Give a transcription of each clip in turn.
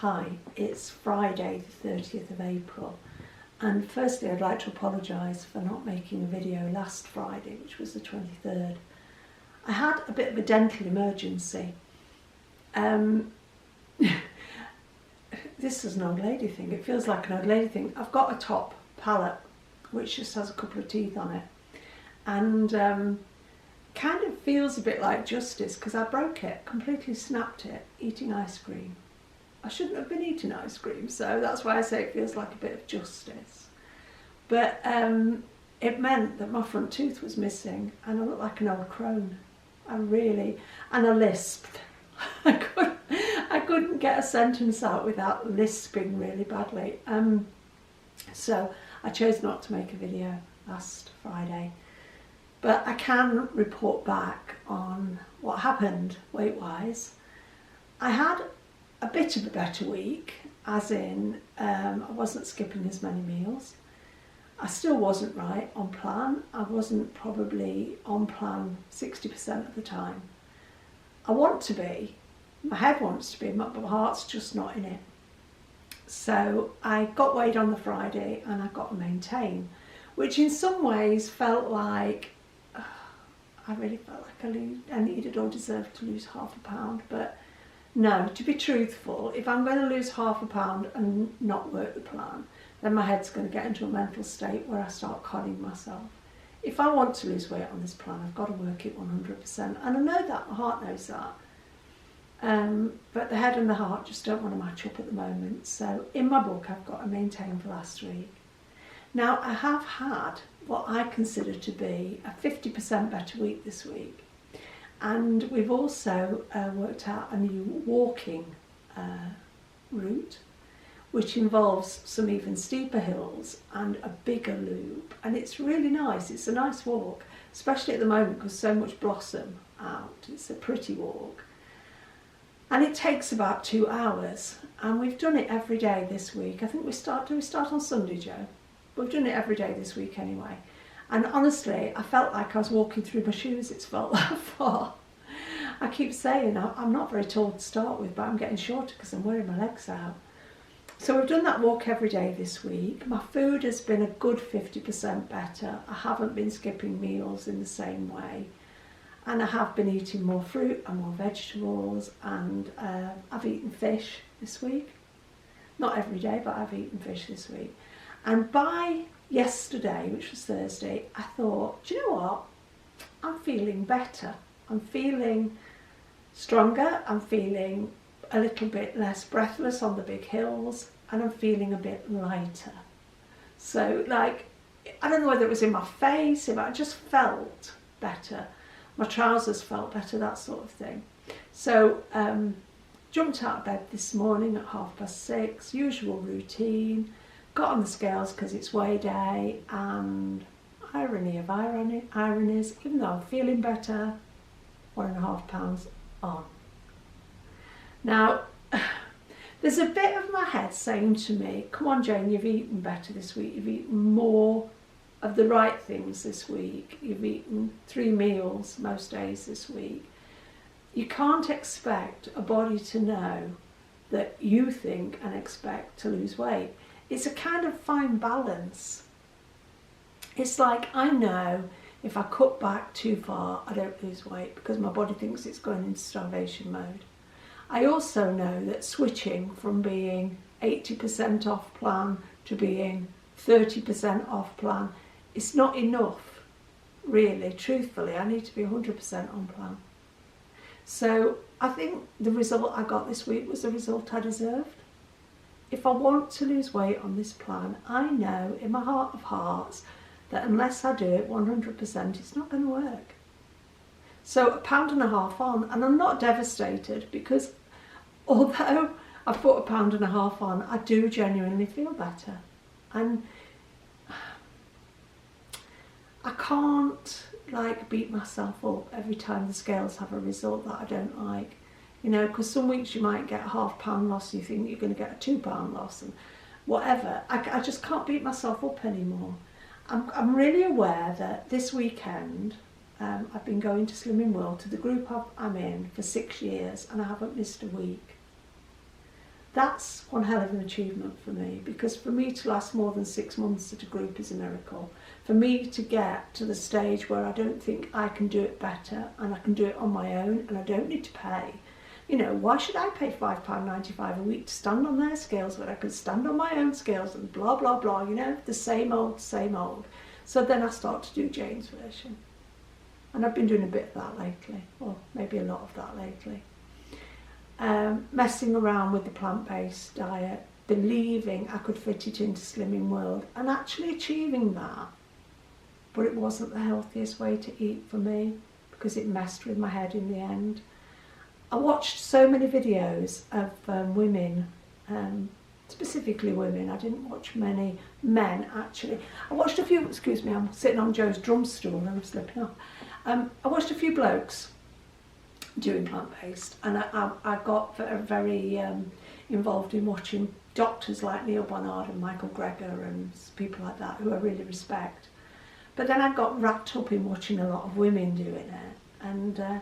Hi, it's Friday the 30th of April, and firstly I'd like to apologise for not making a video last Friday, which was the 23rd. I had a bit of a dental emergency. This is an old lady thing, it feels like an old lady thing. I've got a top palate which just has a couple of teeth on it, and kind of feels a bit like justice because I broke it, completely snapped it, eating ice cream. I shouldn't have been eating ice cream, so that's why I say it feels like a bit of justice. But it meant that my front tooth was missing and I looked like an old crone. And I lisped. I couldn't get a sentence out without lisping really badly. So I chose not to make a video last Friday. But I can report back on what happened weight-wise. I had a bit of a better week, as in I wasn't skipping as many meals. I still wasn't right on plan. I wasn't probably on plan 60% of the time. I want to be, my head wants to be, but my heart's just not in it. So I got weighed on the Friday and I got to maintain, which in some ways felt like, I really felt like I needed or deserved to lose half a pound, but no, to be truthful, if I'm going to lose half a pound and not work the plan, then my head's going to get into a mental state where I start conning myself. If I want to lose weight on this plan, I've got to work it 100%. And I know that, my heart knows that. But the head and the heart just don't want to match up at the moment. So in my book, I've got to maintain for last week. Now, I have had what I consider to be a 50% better week this week. And we've also worked out a new walking route, which involves some even steeper hills and a bigger loop. And it's really nice. It's a nice walk, especially at the moment because so much blossom out. It's a pretty walk. And it takes about 2 hours. And we've done it every day this week. I think do we start on Sunday, Joe? We've done it every day this week anyway. And honestly, I felt like I was walking through my shoes. It's felt that far. I keep saying I'm not very tall to start with, but I'm getting shorter because I'm wearing my legs out. So we've done that walk every day this week. My food has been a good 50% better. I haven't been skipping meals in the same way. And I have been eating more fruit and more vegetables, and I've eaten fish this week. Not every day, but I've eaten fish this week. And by yesterday, which was Thursday, I thought, do you know what? I'm feeling better. I'm feeling stronger. I'm feeling a little bit less breathless on the big hills, and I'm feeling a bit lighter. So, like, I don't know whether it was in my face, if I just felt better. My trousers felt better, that sort of thing. So, jumped out of bed this morning at 6:30, usual routine. Got on the scales because it's weigh day, and irony of ironies, even though I'm feeling better, 1.5 pounds on. Now, there's a bit of my head saying to me, come on Jane, you've eaten better this week, you've eaten more of the right things this week, you've eaten 3 meals most days this week. You can't expect a body to know that you think and expect to lose weight. It's a kind of fine balance. It's like, I know if I cut back too far, I don't lose weight because my body thinks it's going into starvation mode. I also know that switching from being 80% off plan to being 30% off plan, it's not enough, really, truthfully. I need to be 100% on plan. So I think the result I got this week was the result I deserved. If I want to lose weight on this plan, I know in my heart of hearts that unless I do it 100%, it's not going to work. So 1.5 pounds on, and I'm not devastated because although I put 1.5 pounds on, I do genuinely feel better. And I can't like beat myself up every time the scales have a result that I don't like. You know, because some weeks you might get a £0.5 pound loss, you think you're going to get a £2 loss and whatever. I just can't beat myself up anymore. I'm really aware that this weekend I've been going to Slimming World, to the group I'm in, for 6 years, and I haven't missed a week. That's one hell of an achievement for me, because for me to last more than 6 months at a group is a miracle. For me to get to the stage where I don't think I can do it better and I can do it on my own and I don't need to pay. You know, why should I pay £5.95 a week to stand on their scales when I can stand on my own scales and blah, blah, blah, you know, the same old, same old. So then I start to do Jane's version. And I've been doing a bit of that lately, or maybe a lot of that lately. Messing around with the plant-based diet, believing I could fit it into Slimming World and actually achieving that. But it wasn't the healthiest way to eat for me, because it messed with my head in the end. I watched so many videos of women, specifically women. I didn't watch many men, actually. I watched a few, excuse me, I'm sitting on Joe's drum stool and I'm slipping off. I watched a few blokes doing plant-based, and I got very involved in watching doctors like Neil Barnard and Michael Greger and people like that who I really respect. But then I got wrapped up in watching a lot of women doing it, and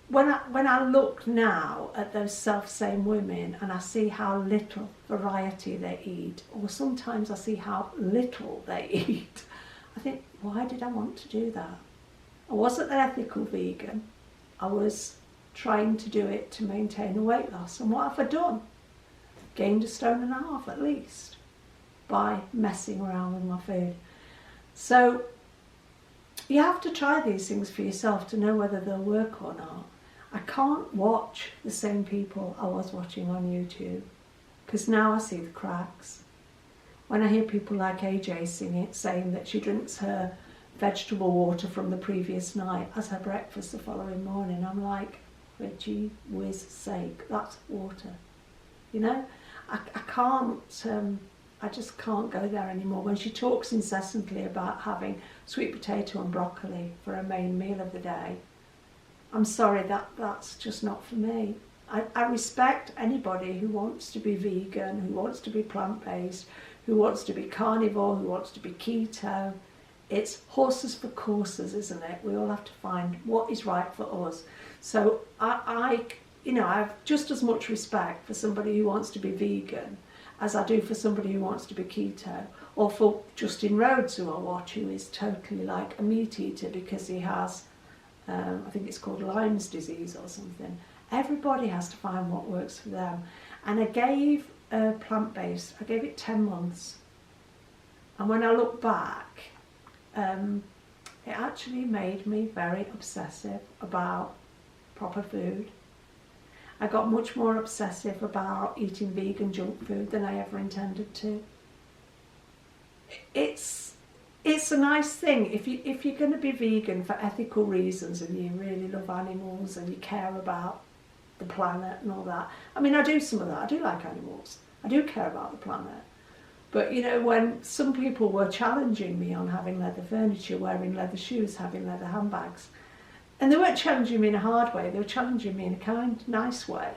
when I look now at those self-same women and I see how little variety they eat, or sometimes I see how little they eat, I think, why did I want to do that? I wasn't an ethical vegan. I was trying to do it to maintain a weight loss. And what have I done? Gained 1.5 stone at least by messing around with my food. So you have to try these things for yourself to know whether they'll work or not. I can't watch the same people I was watching on YouTube, because now I see the cracks. When I hear people like AJ saying that she drinks her vegetable water from the previous night as her breakfast the following morning, I'm like, for gee whiz sake, that's water. You know, I can't, I just can't go there anymore. When she talks incessantly about having sweet potato and broccoli for a main meal of the day, I'm sorry, that's just not for me. I respect anybody who wants to be vegan, who wants to be plant-based, who wants to be carnivore, who wants to be keto. It's horses for courses, isn't it? We all have to find what is right for us. So I have just as much respect for somebody who wants to be vegan as I do for somebody who wants to be keto, or for Justin Rhodes, who I watch, who is totally like a meat eater because he has, I think it's called Lyme's disease or something. Everybody has to find what works for them. And I gave plant-based, I gave it 10 months. And when I look back, it actually made me very obsessive about proper food. I got much more obsessive about eating vegan junk food than I ever intended to. It's a nice thing if you're going to be vegan for ethical reasons and you really love animals and you care about the planet and all that. I mean, I do some of that. I do like animals. I do care about the planet. But, you know, when some people were challenging me on having leather furniture, wearing leather shoes, having leather handbags, and they weren't challenging me in a hard way, they were challenging me in a kind, nice way.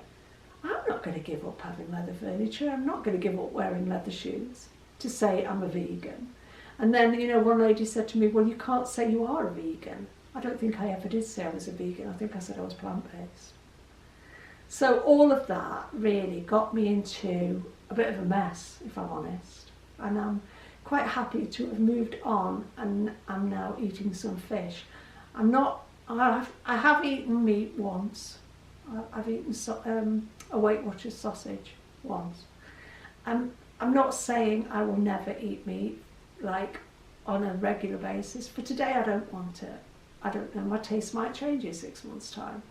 I'm not going to give up having leather furniture. I'm not going to give up wearing leather shoes to say I'm a vegan. And then, you know, one lady said to me, well, you can't say you are a vegan. I don't think I ever did say I was a vegan. I think I said I was plant-based. So all of that really got me into a bit of a mess, if I'm honest. And I'm quite happy to have moved on, and I'm now eating some fish. I have eaten meat once. I've eaten a Weight Watchers sausage once. I'm not saying I will never eat meat, like on a regular basis. For today, I don't want it. I don't know, my taste might change in 6 months' time.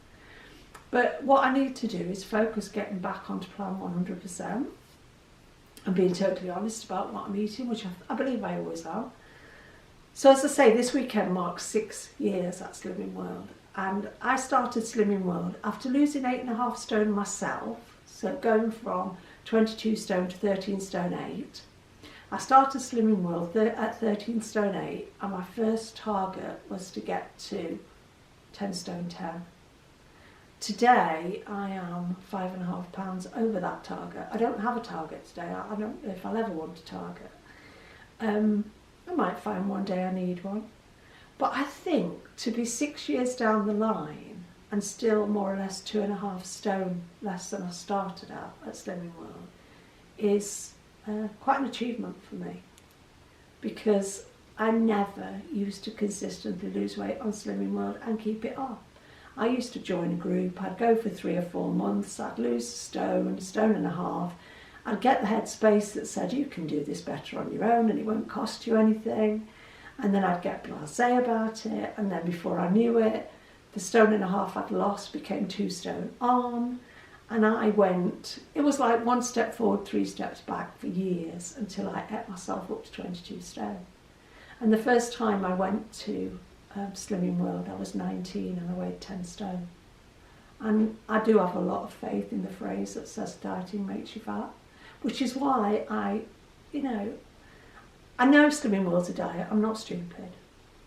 But what I need to do is focus getting back onto Plan 100%. And being totally honest about what I'm eating, which I believe I always am. So as I say, this weekend marks 6 years at Slimming World. And I started Slimming World after losing 8.5 stone myself, so going from 22 stone to 13 stone 8. I started Slimming World at 13 stone 8, and my first target was to get to 10 stone 10. Today I am 5.5 pounds over that target. I don't have a target today. I don't know if I'll ever want a target. I might find one day I need one. But I think to be 6 years down the line and still more or less 2.5 stone less than I started out at Slimming World is quite an achievement for me, because I never used to consistently lose weight on Slimming World and keep it off. I used to join a group, I'd go for 3 or 4 months, I'd lose a stone and a half, I'd get the headspace that said you can do this better on your own and it won't cost you anything, and then I'd get blasé about it, and then before I knew it, the stone and a half I'd lost became 2 stone on, and it was like 1 step forward, 3 steps back for years until I ate myself up to 22 stone. And the first time I went to Slimming World, I was 19 and I weighed 10 stone. And I do have a lot of faith in the phrase that says dieting makes you fat, which is why I know Slimming World's a diet. I'm not stupid.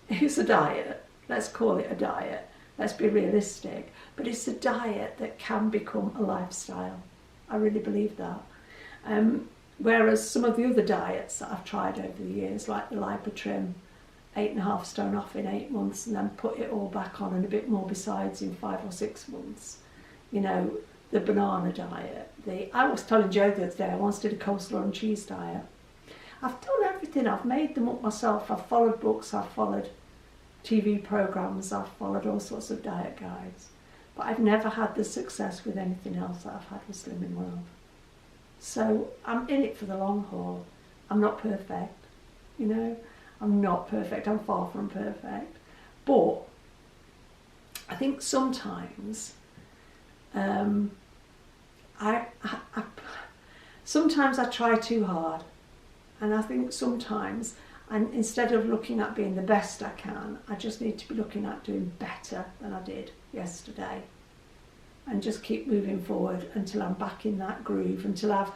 It's a diet. Let's call it a diet. Let's be realistic. But it's a diet that can become a lifestyle. I really believe that. Whereas some of the other diets that I've tried over the years, like the Lipotrim, 8.5 stone off in 8 months and then put it all back on and a bit more besides in 5 or 6 months. The banana diet. I was telling Joe the other day, I once did a coleslaw and cheese diet. I've done everything. I've made them up myself. I've followed books, I've followed TV programmes, I've followed all sorts of diet guides. But I've never had the success with anything else that I've had with Slimming World. So I'm in it for the long haul. I'm not perfect, I'm not perfect, I'm far from perfect. But I think sometimes sometimes I try too hard. And I think sometimes, and instead of looking at being the best I can, I just need to be looking at doing better than I did yesterday. And just keep moving forward until I'm back in that groove, until I've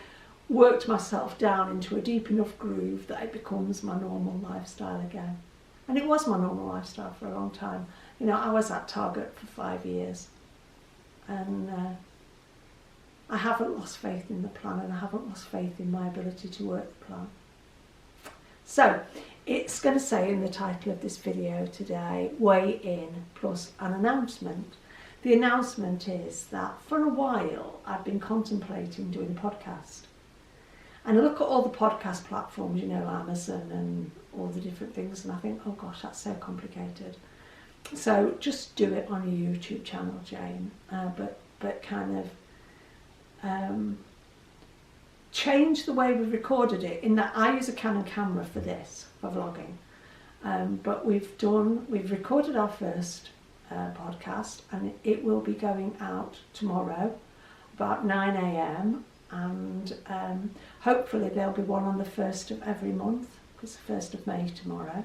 worked myself down into a deep enough groove that it becomes my normal lifestyle again. And it was my normal lifestyle for a long time. I was at Target for 5 years, and I haven't lost faith in the plan, and I haven't lost faith in my ability to work the plan. So it's going to say in the title of this video today, weigh in plus an announcement. The announcement is that for a while I've been contemplating doing a podcast. And I look at all the podcast platforms, Amazon and all the different things, and I think, oh gosh, that's so complicated. So just do it on your YouTube channel, Jane, but kind of change the way we've recorded it, in that I use a Canon camera for this, for vlogging. But we've recorded our first podcast, and it will be going out tomorrow about 9 a.m. and hopefully there'll be one on the 1st of every month, because the 1st of May tomorrow.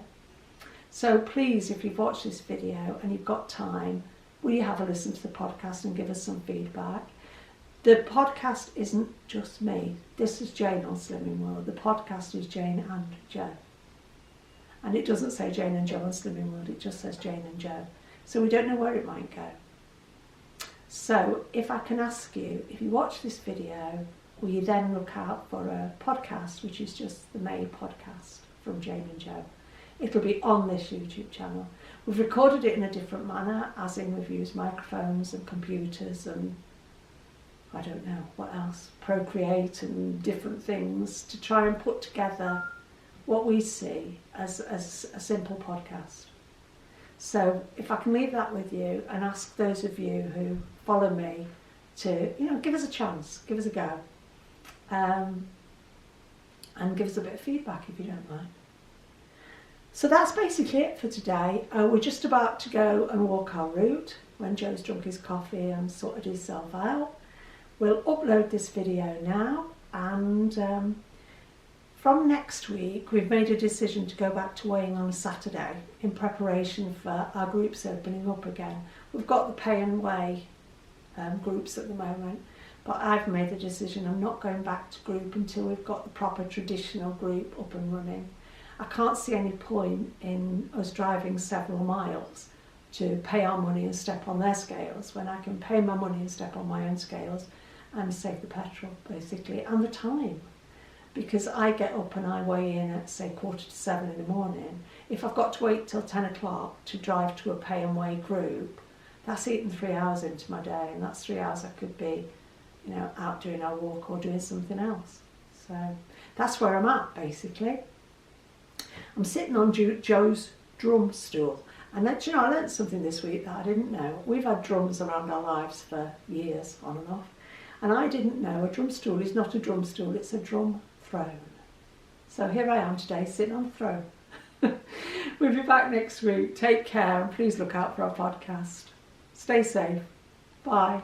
So please, if you've watched this video and you've got time, will you have a listen to the podcast and give us some feedback? The podcast isn't just me. This is Jane on Slimming World. The podcast is Jane and Joe. And it doesn't say Jane and Joe on Slimming World, it just says Jane and Joe. So we don't know where it might go. So if I can ask you, if you watch this video, will you then look out for a podcast, which is just the May podcast from Jane and Joe. It'll be on this YouTube channel. We've recorded it in a different manner, as in we've used microphones and computers and I don't know what else, Procreate and different things to try and put together what we see as a simple podcast. So if I can leave that with you and ask those of you who follow me to, give us a chance, give us a go, and give us a bit of feedback if you don't mind. So that's basically it for today. We're just about to go and walk our route when Joe's drunk his coffee and sorted himself out. We'll upload this video now, and from next week we've made a decision to go back to weighing on a Saturday in preparation for our groups opening up again. We've got the pay and weigh groups at the moment, but I've made the decision I'm not going back to group until we've got the proper traditional group up and running. I can't see any point in us driving several miles to pay our money and step on their scales when I can pay my money and step on my own scales and save the petrol, basically, and the time. Because I get up and I weigh in at, say, 6:45 in the morning. If I've got to wait till 10 o'clock to drive to a pay and weigh group, that's eating 3 hours into my day, and that's 3 hours I could be, you know, out doing a walk or doing something else. So that's where I'm at, basically. I'm sitting on Joe's drum stool. And then, you know, I learned something this week that I didn't know. We've had drums around our lives for years, on and off. And I didn't know a drum stool is not a drum stool, it's a drum throne. So here I am today, sitting on a throne. We'll be back next week. Take care, and please look out for our podcast. Stay safe. Bye.